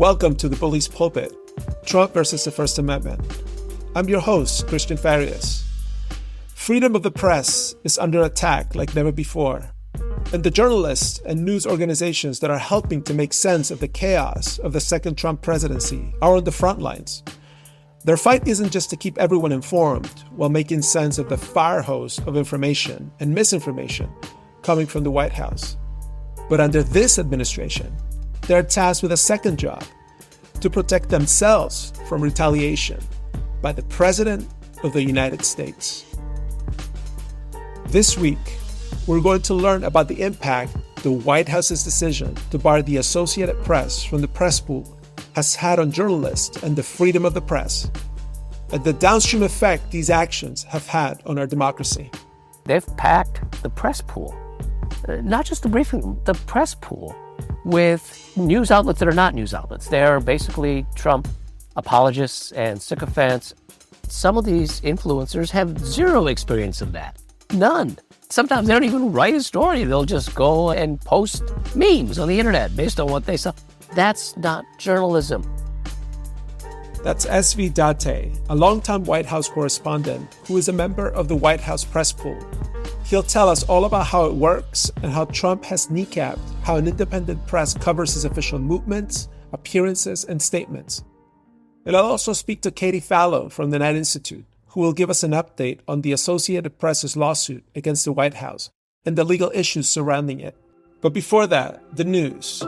Welcome to the Bully's Pulpit, Trump versus the First Amendment. I'm your host, Cristian Farias. Freedom of the press is under attack like never before, and the journalists and news organizations that are helping to make sense of the chaos of the second Trump presidency are on the front lines. Their fight isn't just to keep everyone informed while making sense of the fire hose of information and misinformation coming from the White House. But under this administration, they're tasked with a second job: to protect themselves from retaliation by the President of the United States. This week, we're going to learn about the impact the White House's decision to bar the Associated Press from the press pool has had on journalists and the freedom of the press, and the downstream effect these actions have had on our democracy. They've packed the press pool, not just the briefing, the press pool, with news outlets that are not news outlets. They're basically Trump apologists and sycophants. Some of these influencers have zero experience of that. None. Sometimes they don't even write a story. They'll just go and post memes on the internet based on what they saw. That's not journalism. That's S.V. Dáte, a longtime White House correspondent who is a member of the White House press pool. He'll tell us all about how it works and how Trump has kneecapped how an independent press covers his official movements, appearances, and statements. And I'll also speak to Katie Fallow from the Knight Institute, who will give us an update on the Associated Press's lawsuit against the White House and the legal issues surrounding it. But before that, the news.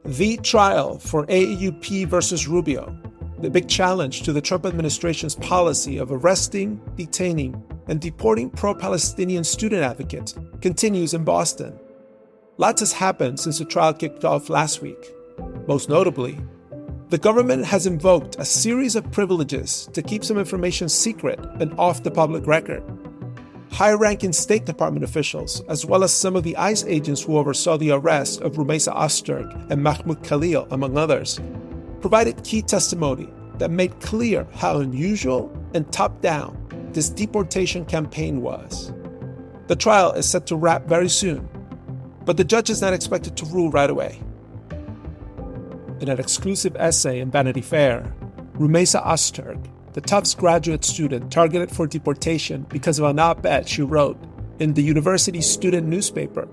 The trial for AAUP versus Rubio, the big challenge to the Trump administration's policy of arresting, detaining, and deporting pro-Palestinian student advocates, continues in Boston. Lots has happened since the trial kicked off last week. Most notably, the government has invoked a series of privileges to keep some information secret and off the public record. High-ranking State Department officials, as well as some of the ICE agents who oversaw the arrest of Rumeisa Ozturk and Mahmoud Khalil, among others, provided key testimony that made clear how unusual and top-down this deportation campaign was. The trial is set to wrap very soon, but the judge is not expected to rule right away. In an exclusive essay in Vanity Fair, Rumeisa Ozturk, the Tufts graduate student targeted for deportation because of an op-ed she wrote in the university's student newspaper,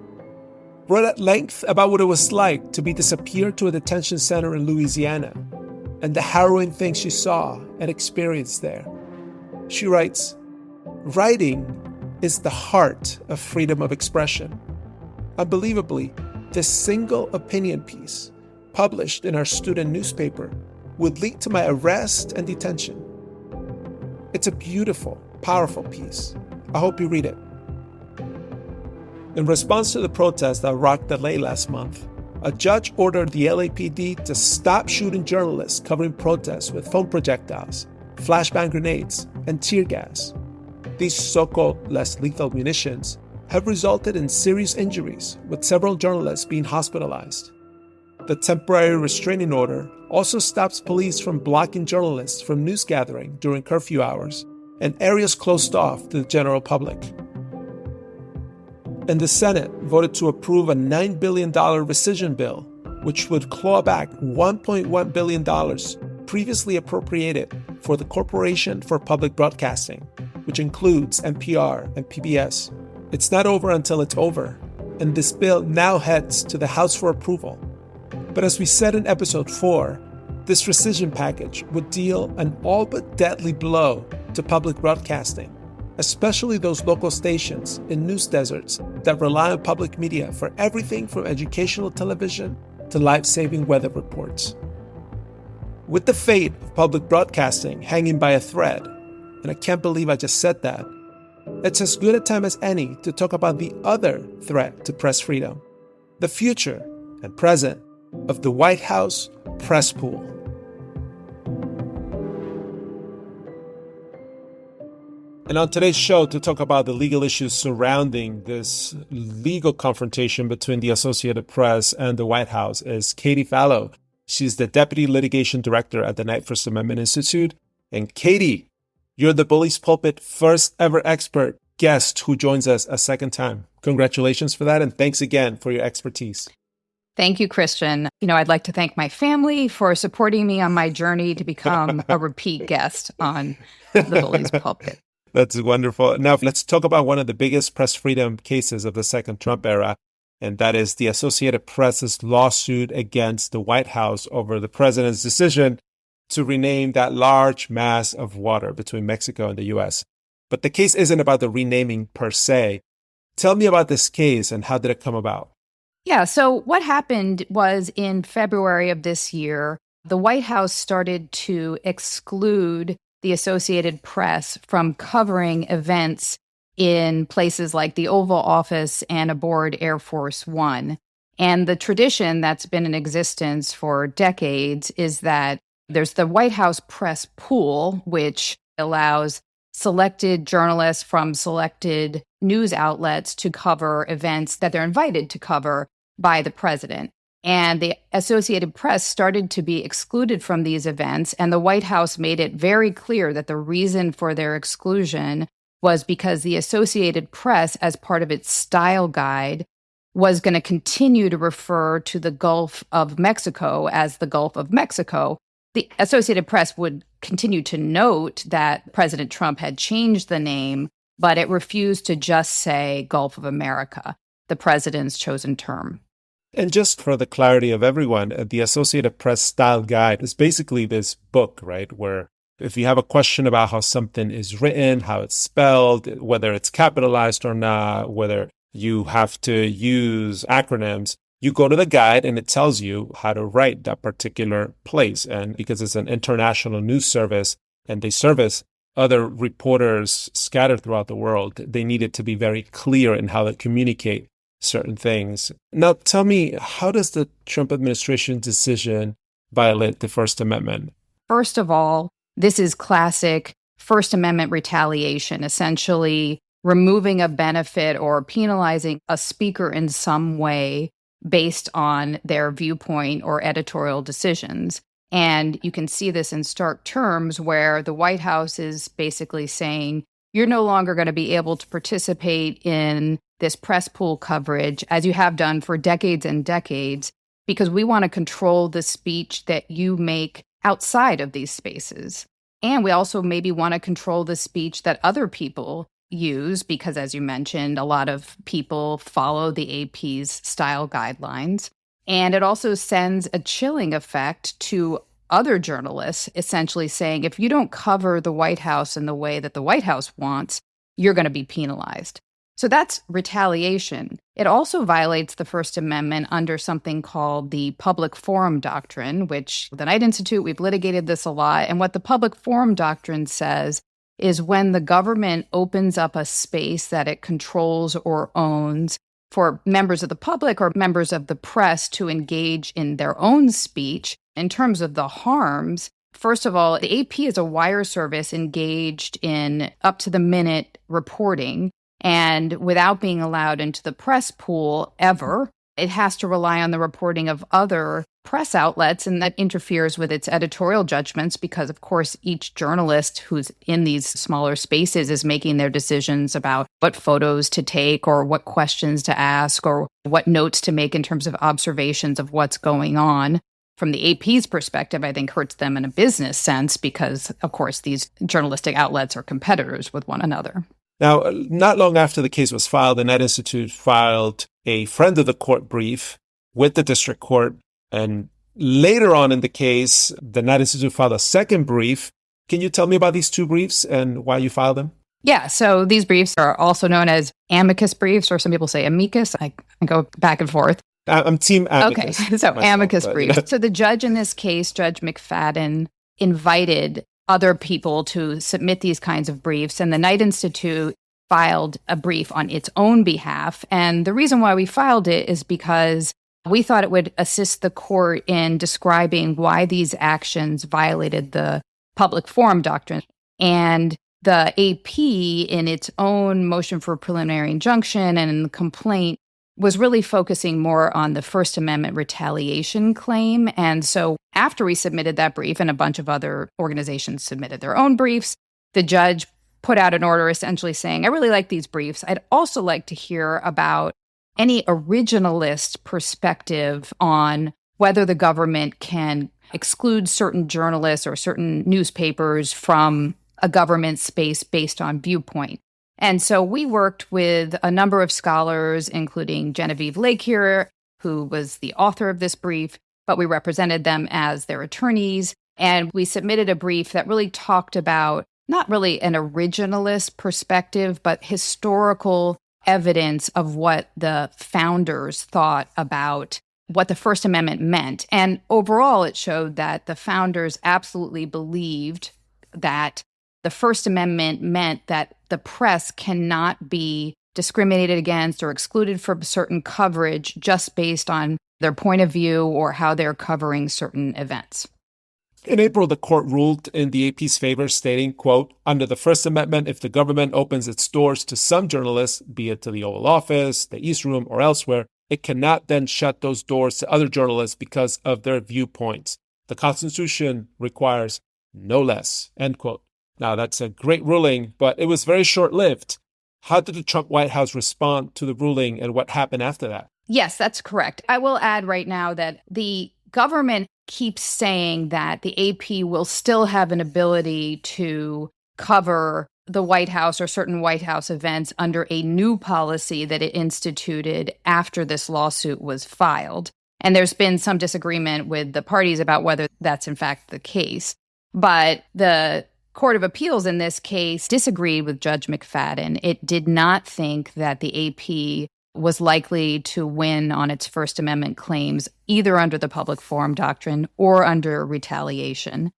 wrote at length about what it was like to be disappeared to a detention center in Louisiana and the harrowing things she saw and experienced there. She writes, "Writing is the heart of freedom of expression. Unbelievably, this single opinion piece, published in our student newspaper, would lead to my arrest and detention. It's a beautiful, powerful piece. I hope you read it." In response to the protests that rocked LA last month, a judge ordered the LAPD to stop shooting journalists covering protests with foam projectiles, flashbang grenades, and tear gas. These so-called less lethal munitions have resulted in serious injuries, with several journalists being hospitalized. The temporary restraining order also stops police from blocking journalists from news gathering during curfew hours and areas closed off to the general public. And the Senate voted to approve a $9 billion rescission bill, which would claw back $1.1 billion previously appropriated for the Corporation for Public Broadcasting, which includes NPR and PBS. It's not over until it's over, and this bill now heads to the House for approval. But as we said in episode 4, this rescission package would deal an all but deadly blow to public broadcasting, especially those local stations in news deserts that rely on public media for everything from educational television to life-saving weather reports. With the fate of public broadcasting hanging by a thread, and I can't believe I just said that, it's as good a time as any to talk about the other threat to press freedom, the future and present of the White House press pool. And on today's show, to talk about the legal issues surrounding this legal confrontation between the Associated Press and the White House is Katie Fallow. She's the Deputy Litigation Director at the Knight First Amendment Institute. And Katie, you're the Bully's Pulpit first ever expert guest who joins us a second time. Congratulations for that, and thanks again for your expertise. Thank you, Christian. I'd like to thank my family for supporting me on my journey to become a repeat guest on The Bully's Pulpit. That's wonderful. Now, let's talk about one of the biggest press freedom cases of the second Trump era, and that is the Associated Press's lawsuit against the White House over the president's decision to rename that large mass of water between Mexico and the U.S. But the case isn't about the renaming per se. Tell me about this case and how did it come about? Yeah, so what happened was in February of this year, the White House started to exclude the Associated Press from covering events in places like the Oval Office and aboard Air Force One. And the tradition that's been in existence for decades is that there's the White House press pool, which allows selected journalists from selected news outlets to cover events that they're invited to cover by the president. And the Associated Press started to be excluded from these events, and the White House made it very clear that the reason for their exclusion was because the Associated Press, as part of its style guide, was going to continue to refer to the Gulf of Mexico as the Gulf of Mexico. The Associated Press would continue to note that President Trump had changed the name, but it refused to just say Gulf of America, the president's chosen term. And just for the clarity of everyone, the Associated Press Style Guide is basically this book, right, where if you have a question about how something is written, how it's spelled, whether it's capitalized or not, whether you have to use acronyms, you go to the guide and it tells you how to write that particular place. And because it's an international news service and they service other reporters scattered throughout the world, they needed to be very clear in how they communicate certain things. Now, tell me, how does the Trump administration decision violate the First Amendment? First of all, this is classic First Amendment retaliation, essentially removing a benefit or penalizing a speaker in some way based on their viewpoint or editorial decisions. And you can see this in stark terms where the White House is basically saying, you're no longer going to be able to participate in this press pool coverage as you have done for decades and decades, because we want to control the speech that you make outside of these spaces. And we also maybe want to control the speech that other people use, because as you mentioned, a lot of people follow the AP's style guidelines. And it also sends a chilling effect to other journalists, essentially saying, if you don't cover the White House in the way that the White House wants, you're going to be penalized. So that's retaliation. It also violates the First Amendment under something called the Public Forum Doctrine, which the Knight Institute, we've litigated this a lot. And what the Public Forum Doctrine says is when the government opens up a space that it controls or owns for members of the public or members of the press to engage in their own speech. In terms of the harms, first of all, the AP is a wire service engaged in up-to-the-minute reporting, and without being allowed into the press pool ever, it has to rely on the reporting of other press outlets, and that interferes with its editorial judgments because, of course, each journalist who's in these smaller spaces is making their decisions about what photos to take or what questions to ask or what notes to make in terms of observations of what's going on. From the AP's perspective, I think hurts them in a business sense because, of course, these journalistic outlets are competitors with one another. Now, not long after the case was filed, the Knight Institute filed a friend of the court brief with the district court. And later on in the case, the Knight Institute filed a second brief. Can you tell me about these two briefs and why you filed them? Yeah, so these briefs are also known as amicus briefs, or some people say amicus. I go back and forth. I'm team amicus. Okay, so amicus briefs. So the judge in this case, Judge McFadden, invited other people to submit these kinds of briefs, and the Knight Institute filed a brief on its own behalf. And the reason why we filed it is because we thought it would assist the court in describing why these actions violated the Public Forum Doctrine. And the AP, in its own motion for preliminary injunction and in the complaint, was really focusing more on the First Amendment retaliation claim. And so after we submitted that brief, and a bunch of other organizations submitted their own briefs, the judge put out an order essentially saying, I really like these briefs. I'd also like to hear about any originalist perspective on whether the government can exclude certain journalists or certain newspapers from a government space based on viewpoint. And so we worked with a number of scholars, including Genevieve Lake here, who was the author of this brief, but we represented them as their attorneys. And we submitted a brief that really talked about not really an originalist perspective, but historical evidence of what the founders thought about what the First Amendment meant. And overall, it showed that the founders absolutely believed that the First Amendment meant that the press cannot be discriminated against or excluded from certain coverage just based on their point of view or how they're covering certain events. In April, the court ruled in the AP's favor, stating, quote, under the First Amendment, if the government opens its doors to some journalists, be it to the Oval Office, the East Room, or elsewhere, it cannot then shut those doors to other journalists because of their viewpoints. The Constitution requires no less, end quote. Now, that's a great ruling, but it was very short-lived. How did the Trump White House respond to the ruling and what happened after that? Yes, that's correct. I will add right now that the government keeps saying that the AP will still have an ability to cover the White House or certain White House events under a new policy that it instituted after this lawsuit was filed. And there's been some disagreement with the parties about whether that's in fact the case. But the Court of Appeals in this case disagreed with Judge McFadden. It did not think that the AP was likely to win on its First Amendment claims, either under the public forum doctrine or under retaliation.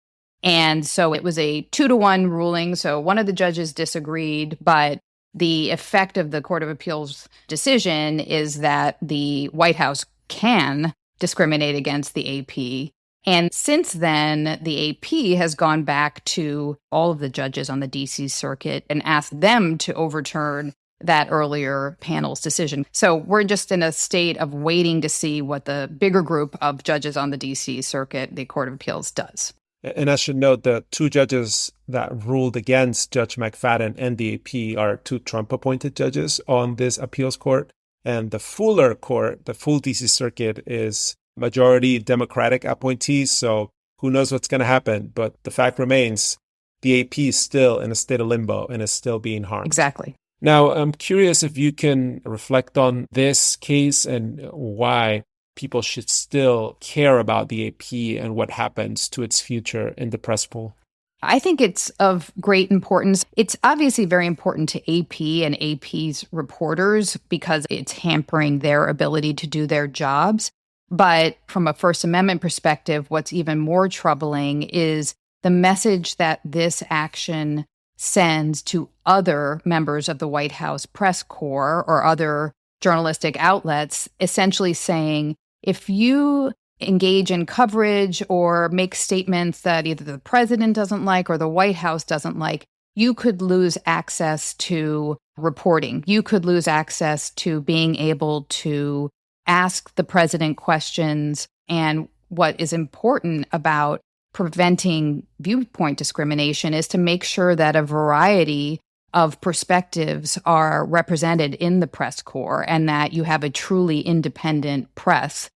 And so it was a 2-1 ruling. So one of the judges disagreed, but the effect of the Court of Appeals decision is that the White House can discriminate against the AP. And since then, the AP has gone back to all of the judges on the D.C. circuit and asked them to overturn that earlier panel's decision. So we're just in a state of waiting to see what the bigger group of judges on the D.C. circuit, the Court of Appeals, does. And I should note the two judges that ruled against Judge McFadden and the AP are two Trump-appointed judges on this appeals court. And the fuller court, the full D.C. circuit, is majority Democratic appointees. So who knows what's going to happen? But the fact remains, the AP is still in a state of limbo and is still being harmed. Exactly. Now, I'm curious if you can reflect on this case and why people should still care about the AP and what happens to its future in the press pool. I think it's of great importance. It's obviously very important to AP and AP's reporters because it's hampering their ability to do their jobs. But from a First Amendment perspective, what's even more troubling is the message that this action sends to other members of the White House press corps or other journalistic outlets, essentially saying, if you engage in coverage or make statements that either the president doesn't like or the White House doesn't like, you could lose access to reporting. You could lose access to being able to ask the president questions. And what is important about preventing viewpoint discrimination is to make sure that a variety of perspectives are represented in the press corps and that you have a truly independent press.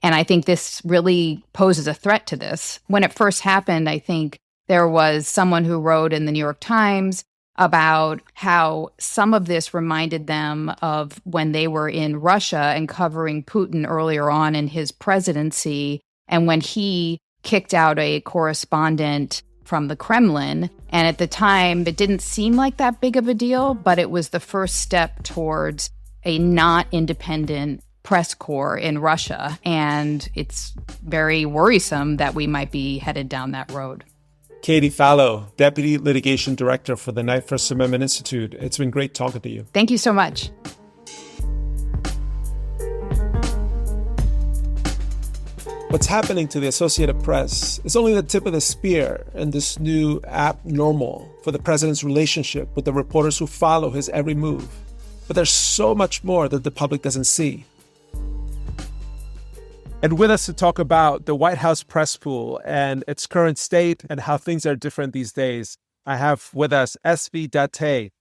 And I think this really poses a threat to this. When it first happened, I think there was someone who wrote in the New York Times about how some of this reminded them of when they were in Russia and covering Putin earlier on in his presidency, and when he kicked out a correspondent from the Kremlin. And at the time, it didn't seem like that big of a deal, but it was the first step towards a not independent press corps in Russia. And it's very worrisome that we might be headed down that road. Katie Fallow, Deputy Litigation Director for the Knight First Amendment Institute. It's been great talking to you. Thank you so much. What's happening to the Associated Press is only the tip of the spear in this new abnormal for the president's relationship with the reporters who follow his every move. But there's so much more that the public doesn't see. And with us to talk about the White House press pool and its current state and how things are different these days I have with us SV Dáte.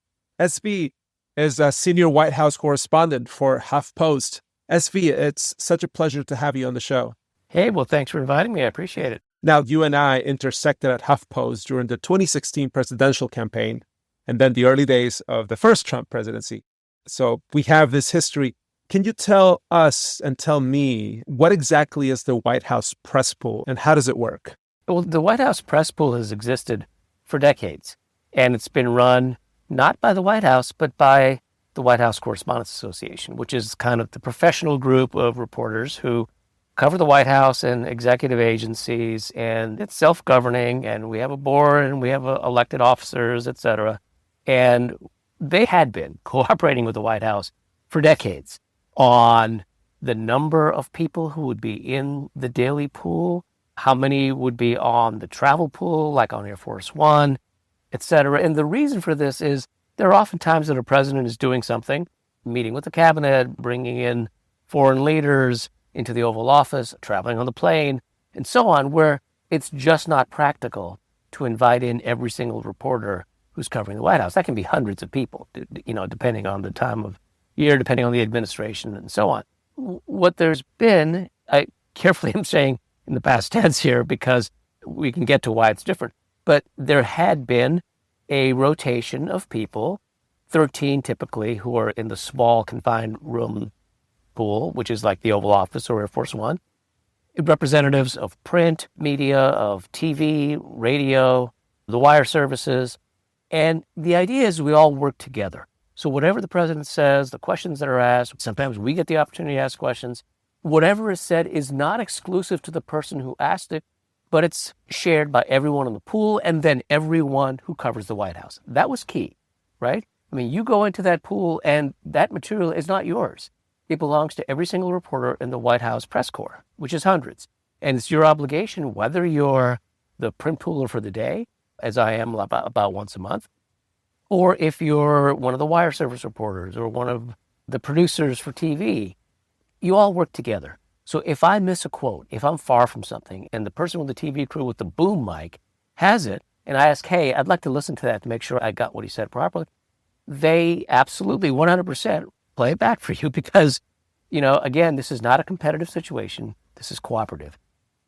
SV is a senior White House correspondent for HuffPost. SV, it's such a pleasure to have you on the show. Hey, well, thanks for inviting me. I appreciate it. Now, you and I intersected at HuffPost during the 2016 presidential campaign and then the early days of the first Trump presidency. So we have this history. Can you tell us and tell me what exactly is the White House press pool and how does it work? Well, the White House press pool has existed for decades, and it's been run not by the White House, but by the White House Correspondents Association, which is kind of the professional group of reporters who cover the White House and executive agencies, and it's self-governing, and we have a board, and we have elected officers, et cetera. And they had been cooperating with the White House for decades on the number of people who would be in the daily pool, how many would be on the travel pool, like on Air Force One, et cetera. And the reason for this is there are often times that a president is doing something, meeting with the cabinet, bringing in foreign leaders into the Oval Office, traveling on the plane, and so on, where it's just not practical to invite in every single reporter who's covering the White House. That can be hundreds of people, depending on the time of year, depending on the administration, and so on. What there's been, I carefully am saying in the past tense here because we can get to why it's different, but there had been a rotation of people, 13 typically, who are in the small confined room pool, which is like the Oval Office or Air Force One, representatives of print media, of TV, radio, the wire services. And the idea is we all work together. So whatever the president says, the questions that are asked, sometimes we get the opportunity to ask questions. Whatever is said is not exclusive to the person who asked it, but it's shared by everyone in the pool and then everyone who covers the White House. That was key, right? I mean, you go into that pool and that material is not yours. It belongs to every single reporter in the White House press corps, which is hundreds. And it's your obligation, whether you're the print pooler for the day, as I am about once a month, or if you're one of the wire service reporters or one of the producers for TV, you all work together. So if I miss a quote, if I'm far from something, and the person with the TV crew with the boom mic has it, and I ask, hey, I'd like to listen to that to make sure I got what he said properly, they absolutely 100% play it back for you because, again, this is not a competitive situation. This is cooperative.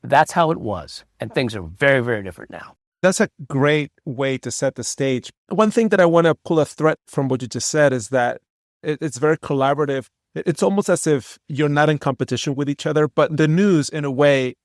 That's how it was. And things are very, very different now. That's a great way to set the stage. One thing that I want to pull a thread from what you just said is that it's very collaborative. It's almost as if you're not in competition with each other, but the news, in a way,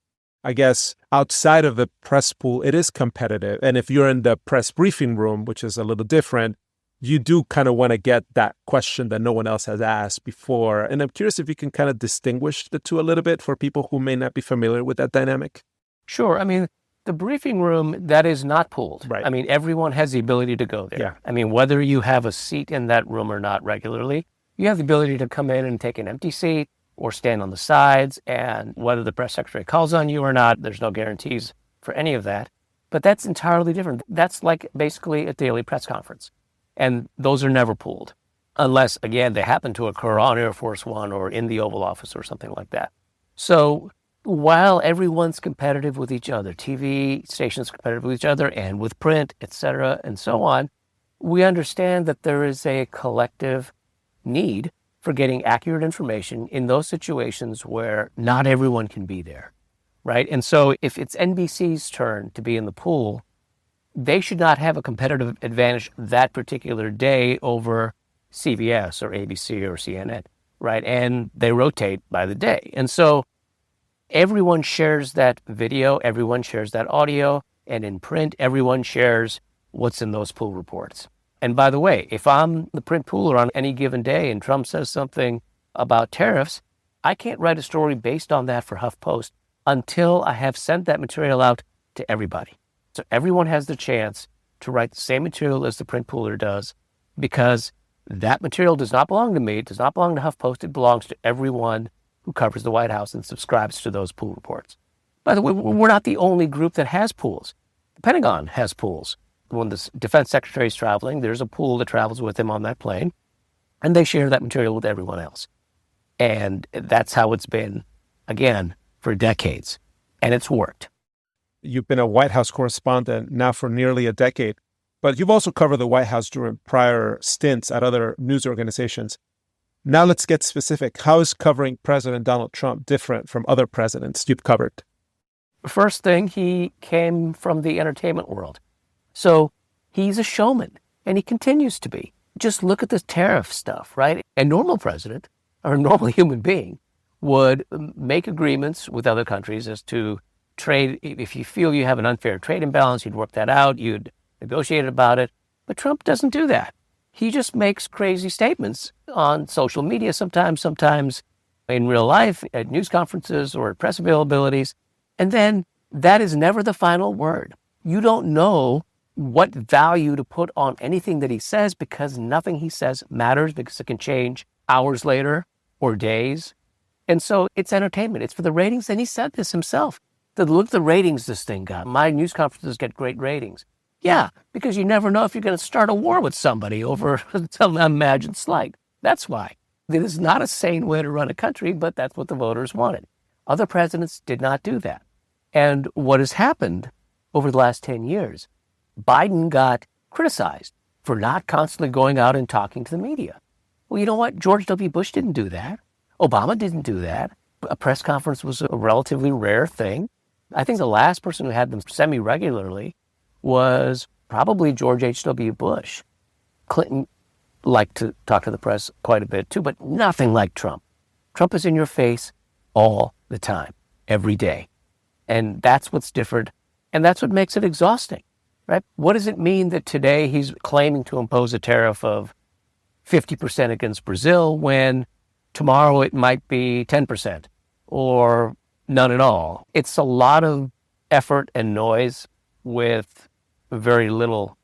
I guess, outside of the press pool, it is competitive. And if you're in the press briefing room, which is a little different, you do kind of want to get that question that no one else has asked before. And I'm curious if you can kind of distinguish the two a little bit for people who may not be familiar with that dynamic. Sure. I mean, the briefing room, that is not pooled. Right. I mean, everyone has the ability to go there. Yeah. I mean, whether you have a seat in that room or not regularly, you have the ability to come in and take an empty seat or stand on the sides. And whether the press secretary calls on you or not, there's no guarantees for any of that. But that's entirely different. That's like basically a daily press conference. And those are never pooled unless, again, they happen to occur on Air Force One or in the Oval Office or something like that. So while everyone's competitive with each other, TV stations competitive with each other and with print, et cetera, and so on, we understand that there is a collective need for getting accurate information in those situations where not everyone can be there, right? And so if it's NBC's turn to be in the pool, they should not have a competitive advantage that particular day over CBS or ABC or CNN, right? And they rotate by the day. And so everyone shares that video, everyone shares that audio, and in print, everyone shares what's in those pool reports. And by the way, if I'm the print pooler on any given day and Trump says something about tariffs, I can't write a story based on that for HuffPost until I have sent that material out to everybody. So everyone has the chance to write the same material as the print pooler does because that material does not belong to me, it does not belong to HuffPost, it belongs to everyone who covers the White House and subscribes to those pool reports. By the way, we're not the only group that has pools. The Pentagon has pools. When the defense secretary is traveling, there's a pool that travels with him on that plane, and they share that material with everyone else. And that's how it's been, again, for decades. And it's worked. You've been a White House correspondent now for nearly a decade. but you've also covered the White House during prior stints at other news organizations. Now let's get specific. How is covering President Donald Trump different from other presidents you've covered? First thing, he came from the entertainment world. So he's a showman, and he continues to be. Just look at this tariff stuff, right? A normal president, or a normal human being, would make agreements with other countries as to trade. If you feel you have an unfair trade imbalance, you'd work that out, you'd negotiate about it. But Trump doesn't do that. He just makes crazy statements on social media sometimes in real life, at news conferences or at press availabilities. And then that is never the final word. You don't know what value to put on anything that he says because nothing he says matters because it can change hours later or days. And so it's entertainment. It's for the ratings. And he said this himself. Look at the ratings this thing got. My news conferences get great ratings. Yeah, because you never know if you're going to start a war with somebody over some imagined slight. That's why. It is not a sane way to run a country, but that's what the voters wanted. Other presidents did not do that. And what has happened over the last 10 years, Biden got criticized for not constantly going out and talking to the media. Well, you know what? George W. Bush didn't do that. Obama didn't do that. A press conference was a relatively rare thing. I think the last person who had them semi-regularly was probably George H.W. Bush. Clinton liked to talk to the press quite a bit too, but nothing like Trump. Trump is in your face all the time, every day. And that's what's different. And that's what makes it exhausting, right? What does it mean that today he's claiming to impose a tariff of 50% against Brazil when tomorrow it might be 10% or none at all? It's a lot of effort and noise with very little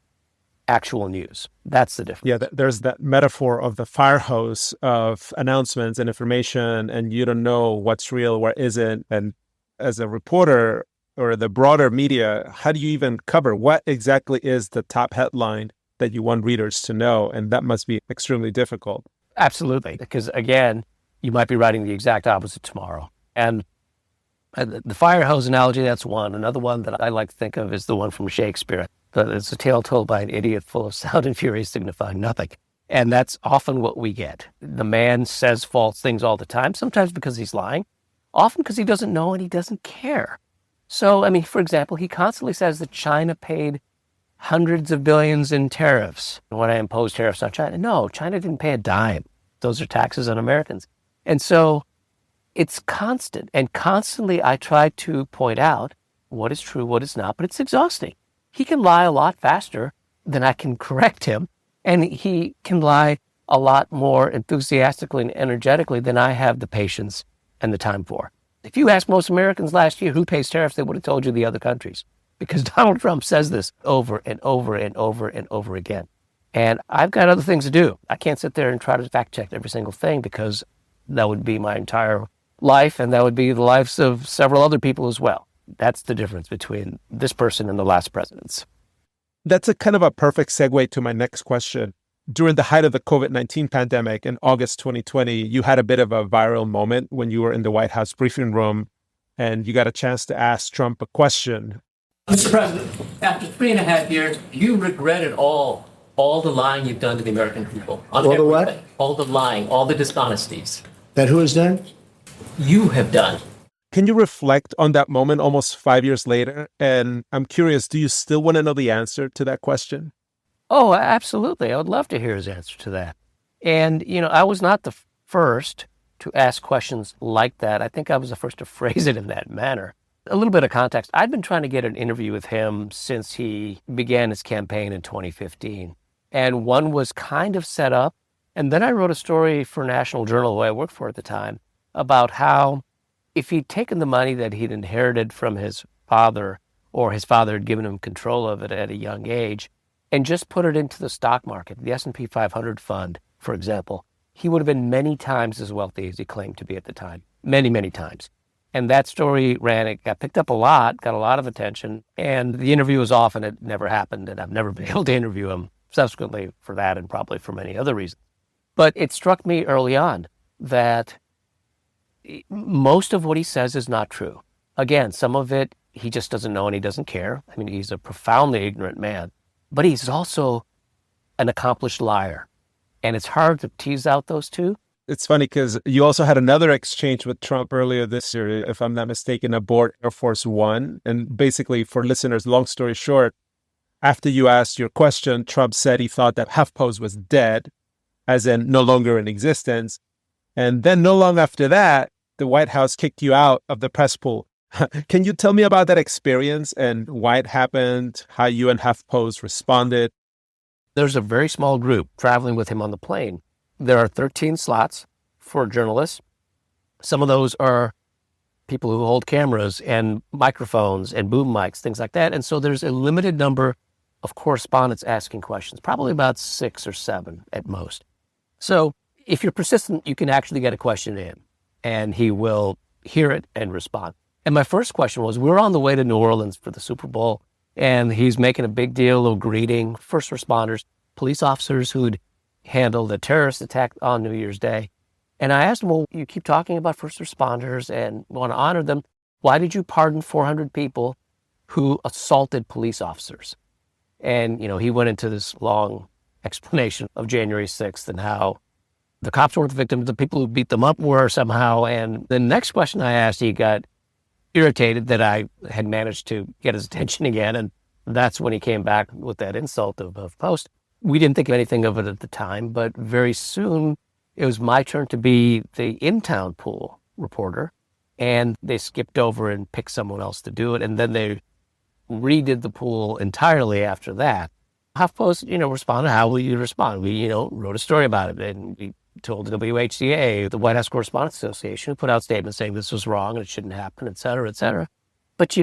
actual news. That's the difference. Yeah, there's that metaphor of the fire hose of announcements and information, and you don't know what's real, what isn't. And as a reporter or the broader media, how do you even cover what exactly is the top headline that you want readers to know? And that must be extremely difficult. Absolutely. Because again, you might be writing the exact opposite tomorrow. And the fire hose analogy, that's one. Another one that I like to think of is the one from Shakespeare. It's a tale told by an idiot full of sound and fury signifying nothing. And that's often what we get. The man says false things all the time, sometimes because he's lying, often because he doesn't know and he doesn't care. So, I mean, for example, he constantly says that China paid hundreds of billions in tariffs when I imposed tariffs on China. No, China didn't pay a dime. Those are taxes on Americans. And so it's constant. And constantly I try to point out what is true, what is not, but it's exhausting. He can lie a lot faster than I can correct him. And he can lie a lot more enthusiastically and energetically than I have the patience and the time for. If you ask most Americans last year who pays tariffs, they would have told you the other countries. Because Donald Trump says this over and over and over and over again. And I've got other things to do. I can't sit there and try to fact check every single thing because that would be my entire life and that would be the lives of several other people as well. That's the difference between this person and the last presidents. That's a kind of a perfect segue to my next question. During the height of the COVID-19 pandemic in August 2020, you had a bit of a viral moment when you were in the White House briefing room and you got a chance to ask Trump a question. Mr. President, after 3.5 years, you regretted all the lying you've done to the American people. All the what? All the lying, all the dishonesties. That who has done? You have done. Can you reflect on that moment almost 5 years later? And I'm curious, do you still want to know the answer to that question? Oh, absolutely. I would love to hear his answer to that. And, I was not the first to ask questions like that. I think I was the first to phrase it in that manner. A little bit of context. I'd been trying to get an interview with him since he began his campaign in 2015. And one was kind of set up. And then I wrote a story for National Journal, who I worked for at the time, about how if he'd taken the money that he'd inherited from his father, or his father had given him control of it at a young age, and just put it into the stock market, the S&P 500 fund, for example, he would have been many times as wealthy as he claimed to be at the time. Many, many times. And that story it got picked up a lot, got a lot of attention, and the interview was off and it never happened, and I've never been able to interview him subsequently for that and probably for many other reasons. But it struck me early on that most of what he says is not true. Again, some of it, he just doesn't know and he doesn't care. I mean, he's a profoundly ignorant man. but he's also an accomplished liar. And it's hard to tease out those two. It's funny because you also had another exchange with Trump earlier this year, if I'm not mistaken, aboard Air Force One. And basically, for listeners, long story short, after you asked your question, Trump said he thought that HuffPost was dead, as in no longer in existence. And then no long after that, the White House kicked you out of the press pool. Can you tell me about that experience and why it happened, how you and HuffPost responded? There's a very small group traveling with him on the plane. There are 13 slots for journalists. Some of those are people who hold cameras and microphones and boom mics, things like that. And so there's a limited number of correspondents asking questions, probably about 6 or 7 at most. So if you're persistent, you can actually get a question in and he will hear it and respond. And my first question was, we're on the way to New Orleans for the Super Bowl, and he's making a big deal of greeting first responders, police officers who'd handled a terrorist attack on New Year's Day. And I asked him, well, you keep talking about first responders and want to honor them. Why did you pardon 400 people who assaulted police officers? And, he went into this long explanation of January 6th and how the cops weren't the victims, the people who beat them up were somehow. And the next question I asked, he got irritated that I had managed to get his attention again. And that's when he came back with that insult of HuffPost. We didn't think of anything of it at the time, but very soon it was my turn to be the in-town pool reporter. And they skipped over and picked someone else to do it. And then they redid the pool entirely after that. HuffPost, responded. How will you respond? We, wrote a story about it, and we told the WHCA, the White House Correspondents Association, who put out statements saying this was wrong and it shouldn't happen, et cetera, et cetera. But,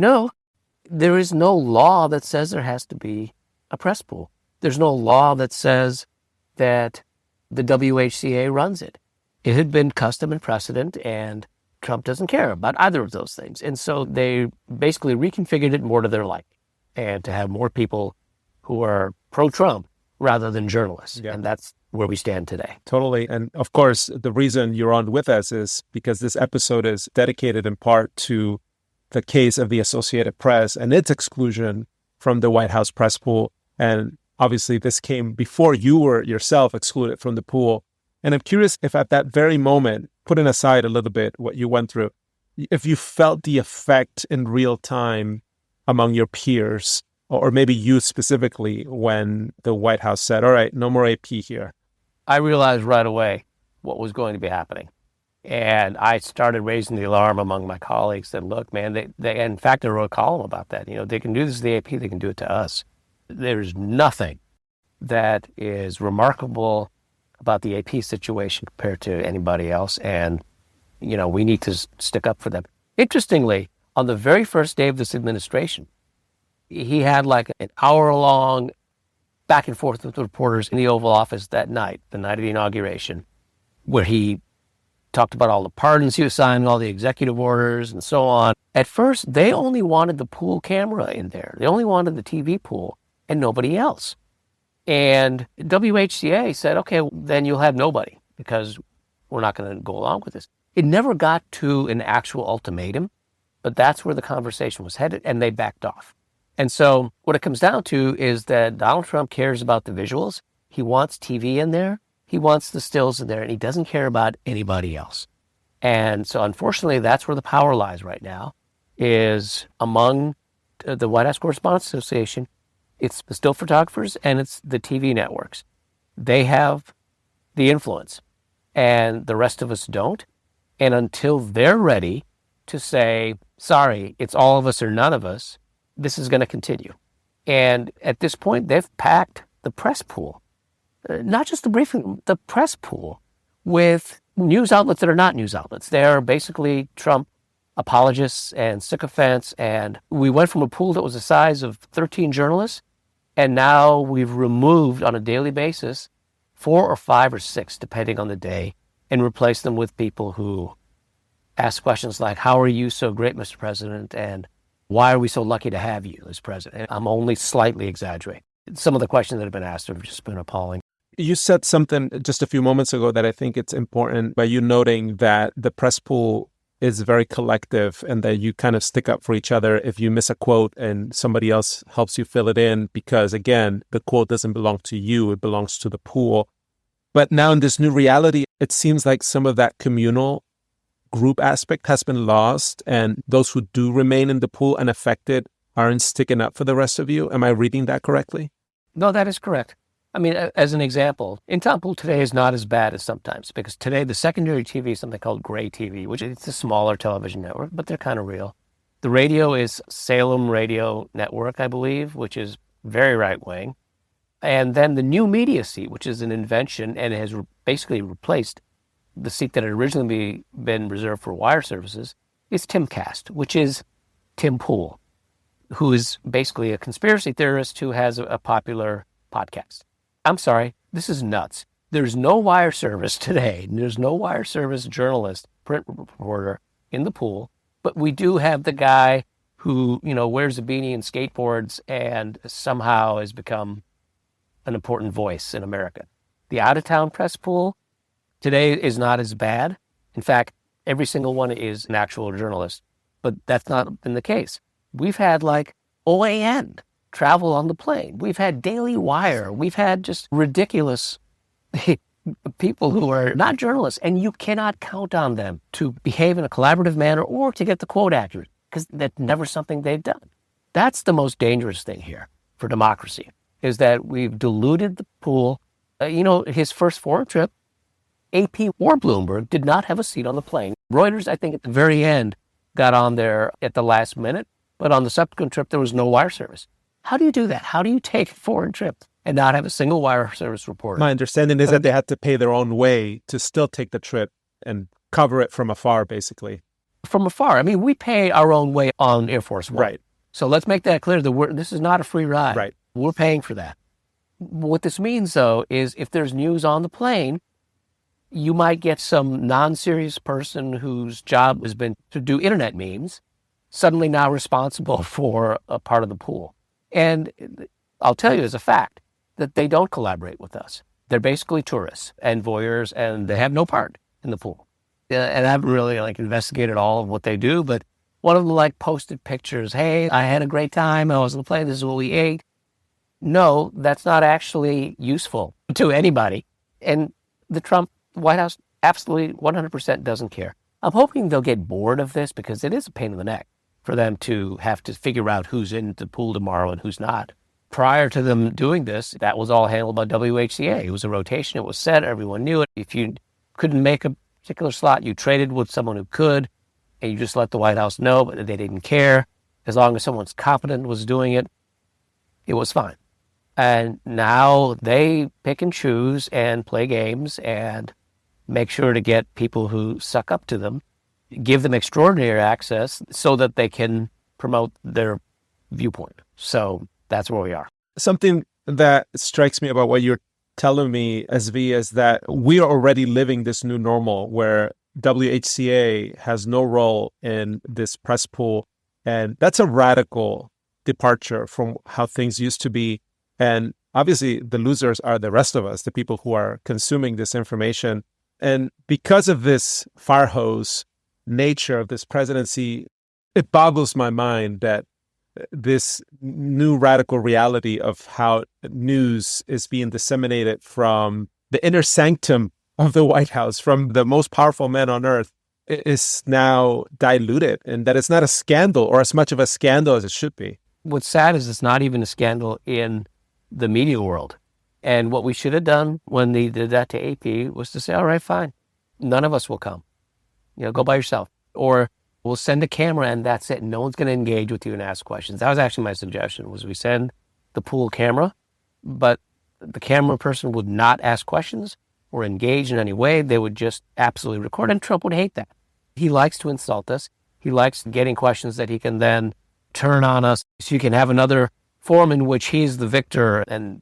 there is no law that says there has to be a press pool. There's no law that says that the WHCA runs it. It had been custom and precedent, and Trump doesn't care about either of those things. And so they basically reconfigured it more to their liking and to have more people who are pro-Trump rather than journalists. Yeah. And that's where we stand today. Totally. And of course, the reason you're on with us is because this episode is dedicated in part to the case of the Associated Press and its exclusion from the White House press pool. And obviously, this came before you were yourself excluded from the pool. And I'm curious if at that very moment, putting aside a little bit what you went through, if you felt the effect in real time among your peers, or maybe you specifically, when the White House said, all right, no more AP here. I realized right away what was going to be happening. And I started raising the alarm among my colleagues that, look, man, they in fact, I wrote a column about that. They can do this to the AP, they can do it to us. There's nothing that is remarkable about the AP situation compared to anybody else. And, we need to stick up for them. Interestingly, on the very first day of this administration, he had like an hour-long back and forth with the reporters in the Oval Office that night, the night of the inauguration, where he talked about all the pardons he was signing, all the executive orders, and so on. At first, they only wanted the pool camera in there. They only wanted the TV pool and nobody else. And WHCA said, okay, then you'll have nobody because we're not going to go along with this. It never got to an actual ultimatum, but that's where the conversation was headed, and they backed off. And so what it comes down to is that Donald Trump cares about the visuals. He wants TV in there. He wants the stills in there, and he doesn't care about anybody else. And so unfortunately, that's where the power lies right now, is among the White House Correspondents Association. It's the still photographers and it's the TV networks. They have the influence, and the rest of us don't. And until they're ready to say, sorry, it's all of us or none of us, this is going to continue. And at this point, they've packed the press pool, not just the briefing, the press pool with news outlets that are not news outlets. They're basically Trump apologists and sycophants. And we went from a pool that was the size of 13 journalists, and now we've removed on a daily basis 4 or 5 or 6, depending on the day, and replaced them with people who ask questions like, how are you so great, Mr. President? And why are we so lucky to have you as president? I'm only slightly exaggerating. Some of the questions that have been asked have just been appalling. You said something just a few moments ago that I think it's important by you noting that the press pool is very collective and that you kind of stick up for each other if you miss a quote and somebody else helps you fill it in because, again, the quote doesn't belong to you, it belongs to the pool. But now in this new reality, it seems like some of that communal group aspect has been lost, and those who do remain in the pool unaffected aren't sticking up for the rest of you. Am I reading that correctly? No, that is correct. I mean, as an example, in-town pool today is not as bad as sometimes, because today the secondary TV is something called gray TV, which is a smaller television network, but they're kind of real. The radio is Salem Radio Network, I believe, which is very right-wing. And then the new media seat, which is an invention and has basically replaced the seat that had originally been reserved for wire services, is Timcast, which is Tim Pool, who is basically a conspiracy theorist who has a popular podcast. I'm sorry, this is nuts. There's no wire service today. There's no wire service journalist, print reporter in the pool, but we do have the guy who, wears a beanie and skateboards and somehow has become an important voice in America. The out-of-town press pool today is not as bad. In fact, every single one is an actual journalist, but that's not been the case. We've had OAN travel on the plane. We've had Daily Wire. We've had just ridiculous people who are not journalists, and you cannot count on them to behave in a collaborative manner or to get the quote accurate, because that's never something they've done. That's the most dangerous thing here for democracy, is that we've diluted the pool. His first foreign trip, AP or Bloomberg did not have a seat on the plane. Reuters, I think at the very end, got on there at the last minute, but on the subsequent trip, there was no wire service. How do you do that? How do you take a foreign trip and not have a single wire service reporter? My understanding is that they had to pay their own way to still take the trip and cover it from afar, basically. From afar. I mean, we pay our own way on Air Force One. Right. So let's make that clear. This is not a free ride. Right. We're paying for that. What this means, though, is if there's news on the plane, you might get some non-serious person whose job has been to do internet memes, suddenly now responsible for a part of the pool. And I'll tell you as a fact that they don't collaborate with us. They're basically tourists and voyeurs, and they have no part in the pool. And I haven't really investigated all of what they do, but one of them posted pictures. Hey, I had a great time. I was on the plane. This is what we ate. No, that's not actually useful to anybody. And the Trump White House absolutely 100% doesn't care. I'm hoping they'll get bored of this, because it is a pain in the neck for them to have to figure out who's in the pool tomorrow and who's not. Prior to them doing this, that was all handled by WHCA. It was a rotation. It was set. Everyone knew it. If you couldn't make a particular slot, you traded with someone who could, and you just let the White House know, but they didn't care. As long as someone's competent was doing it, it was fine. And now they pick and choose and play games and make sure to get people who suck up to them, give them extraordinary access so that they can promote their viewpoint. So that's where we are. Something that strikes me about what you're telling me, SV, is that we are already living this new normal where WHCA has no role in this press pool. And that's a radical departure from how things used to be. And obviously, the losers are the rest of us, the people who are consuming this information. And because of this fire hose nature of this presidency, it boggles my mind that this new radical reality of how news is being disseminated from the inner sanctum of the White House, from the most powerful man on earth, is now diluted, and that it's not a scandal or as much of a scandal as it should be. What's sad is it's not even a scandal in the media world. And what we should have done when they did that to AP was to say, all right, fine. None of us will come. Go by yourself. Or we'll send a camera and that's it. No one's going to engage with you and ask questions. That was actually my suggestion, was we send the pool camera, but the camera person would not ask questions or engage in any way. They would just absolutely record, and Trump would hate that. He likes to insult us. He likes getting questions that he can then turn on us so you can have another forum in which he's the victor, and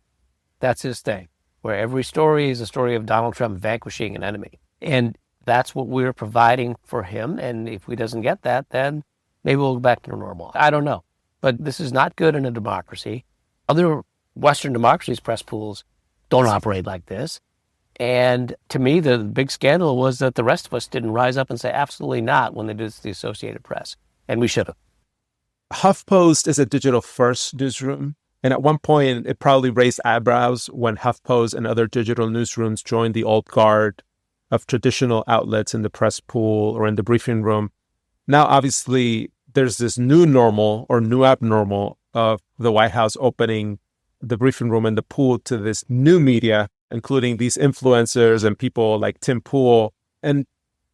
that's his thing, where every story is a story of Donald Trump vanquishing an enemy. And that's what we're providing for him. And if he doesn't get that, then maybe we'll go back to normal. I don't know. But this is not good in a democracy. Other Western democracies' press pools don't operate like this. And to me, the big scandal was that the rest of us didn't rise up and say, absolutely not, when they did the Associated Press. And we should have. HuffPost is a digital-first newsroom. And at one point, it probably raised eyebrows when HuffPost and other digital newsrooms joined the old guard of traditional outlets in the press pool or in the briefing room. Now, obviously, there's this new normal or new abnormal of the White House opening the briefing room and the pool to this new media, including these influencers and people like Tim Pool. And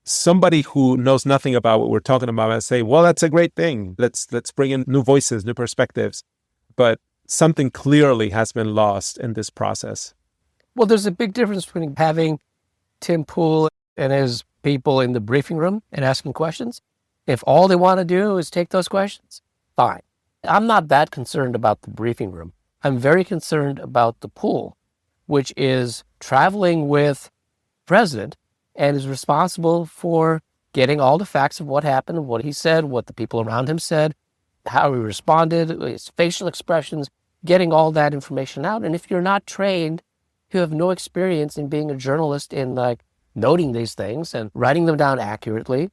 somebody who knows nothing about what we're talking about might say, well, that's a great thing. Let's bring in new voices, new perspectives. But something clearly has been lost in this process. Well, there's a big difference between having Tim Pool and his people in the briefing room and asking questions. If all they want to do is take those questions, fine. I'm not that concerned about the briefing room. I'm very concerned about the pool, which is traveling with the president and is responsible for getting all the facts of what happened, what he said, what the people around him said, how he responded, his facial expressions, getting all that information out. And if you're not trained, you have no experience in being a journalist in noting these things and writing them down accurately.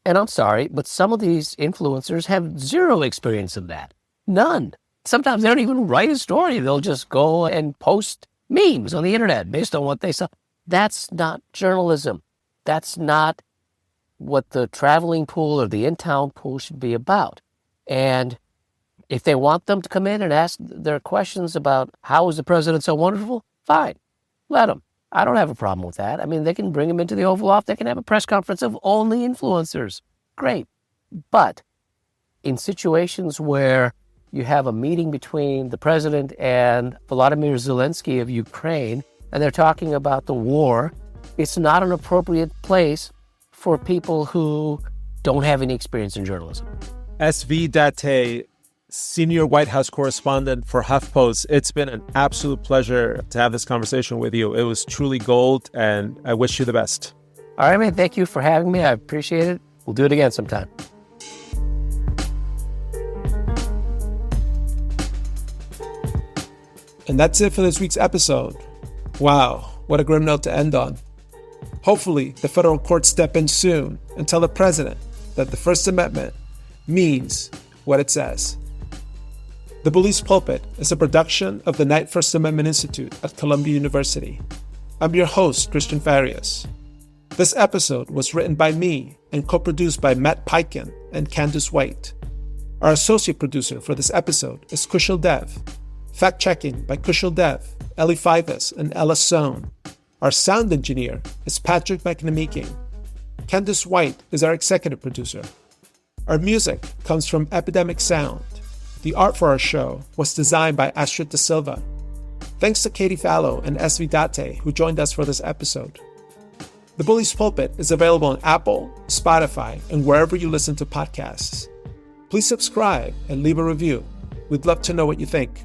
And I'm sorry, but some of these influencers have zero experience in that. None. Sometimes they don't even write a story. They'll just go and post memes on the internet based on what they saw. That's not journalism. That's not what the traveling pool or the in-town pool should be about. And if they want them to come in and ask their questions about how is the president so wonderful, fine, let them. I don't have a problem with that. I mean, they can bring him into the Oval Office. They can have a press conference of only influencers. Great. But in situations where you have a meeting between the president and Volodymyr Zelensky of Ukraine, and they're talking about the war, it's not an appropriate place for people who don't have any experience in journalism. SV Dáte, senior White House correspondent for HuffPost, it's been an absolute pleasure to have this conversation with you. It was truly gold, and I wish you the best. All right, man. Thank you for having me. I appreciate it. We'll do it again sometime. And that's it for this week's episode. Wow, what a grim note to end on. Hopefully, the federal courts step in soon and tell the president that the First Amendment means what it says. The Bully's Pulpit is a production of the Knight First Amendment Institute at Columbia University. I'm your host, Cristian Farias. This episode was written by me and co-produced by Matt Piken and Candace White. Our associate producer for this episode is Kushal Dev. Fact-checking by Kushal Dev, Ellie Fivas, and Ella Sohn. Our sound engineer is Patrick McNamee. Candace White is our executive producer. Our music comes from Epidemic Sound. The art for our show was designed by Astrid De Silva. Thanks to Katie Fallow and SV Dáte, who joined us for this episode. The Bully's Pulpit is available on Apple, Spotify, and wherever you listen to podcasts. Please subscribe and leave a review. We'd love to know what you think.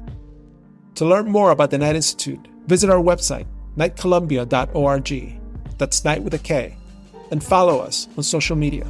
To learn more about the Knight Institute, visit our website, knightcolumbia.org. That's Knight with a K. And follow us on social media.